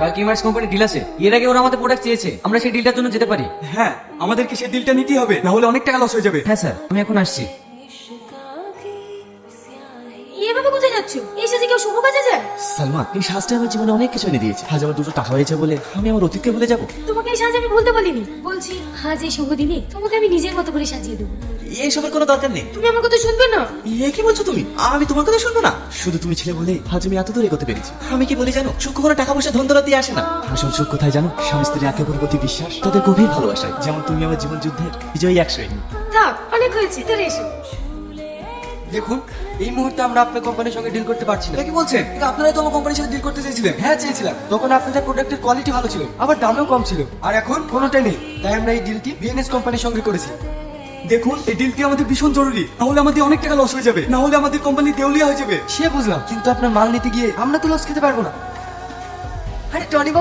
কাল কিমার্স company deal আছে, এর আগে ওরা আমাদের প্রোডাক্ট চেয়েছে, আমরা সেই ডিলটার জন্য যেতে পারি। হ্যাঁ, আমাদেরকে সেই ডিলটা নিতেই হবে, না হলে অনেক টাকা লস হয়ে যাবে। হ্যাঁ স্যার, আমি এখন আসছি। এভাবে কোথায় যাচ্ছ? এই সাথে কেউ শুভ কাজে যায়? সালমা, এই সাজটা আমার জীবনে অনেক কিছু এনে দিয়েছে। আজ আমার দুটো টাকা হয়েছে বলে আমি আমার অতীতকে ভুলে যাবো? তোমাকে এই সাজ আমি বলতে বলিনি, বলছি আজ এই শুভ দিনে তোমাকে আমি নিজের মতো করে সাজিয়ে দেবো। এইসবের কোনো দরকার নেই। তুমি আমার কথা শুনবে না? এ কি বলছো তুমি? আমি তোমার কথা শুনবো না? শুধু তুমি ছেলে বলে আজ আমি এত দূর এগোতে পেরেছি। আমি কি বলি জানো, সুখ কোনো টাকা পয়সা ধন দৌলত দিয়ে আসে না। আসল সুখ কোথায় জানো? স্বামী স্ত্রী একে অপরের প্রতি বিশ্বাস, তাদের গভীর ভালোবাসায়। যেমন তুমি আমার জীবন যুদ্ধের বিজয়ী এক সৈনিক। থাক, অনেক হয়েছে, তোরে এসো। দেখুন, এই মুহূর্তে আমরা আপনার কোম্পানির সঙ্গে ডিল করতে পারছি না। কি বলছেন? আপনারাই তো আমার কোম্পানির সাথে ডিল করতে চেয়েছিলেন। হ্যাঁ চেয়েছিলাম, তখন আপনাদের প্রোডাক্টের কোয়ালিটি ভালো ছিল, আবার দামও কম ছিল। আর এখন কোনোটাই নেই, তাই আমরা এই ডিলটি বিএনএস কোম্পানির সঙ্গে করেছি। দেখুন, এই ডিলটি আমাদের ভীষণ জরুরি, না হলে আমাদের অনেক টাকা লস হয়ে যাবে, না হলে আমাদের কোম্পানি দেউলিয়া হয়ে যাবে। সে বুঝলাম, কিন্তু আপনার মাল নিতে গিয়ে আমরা তো লস খেতে পারবো না। আরে টনি বাবু,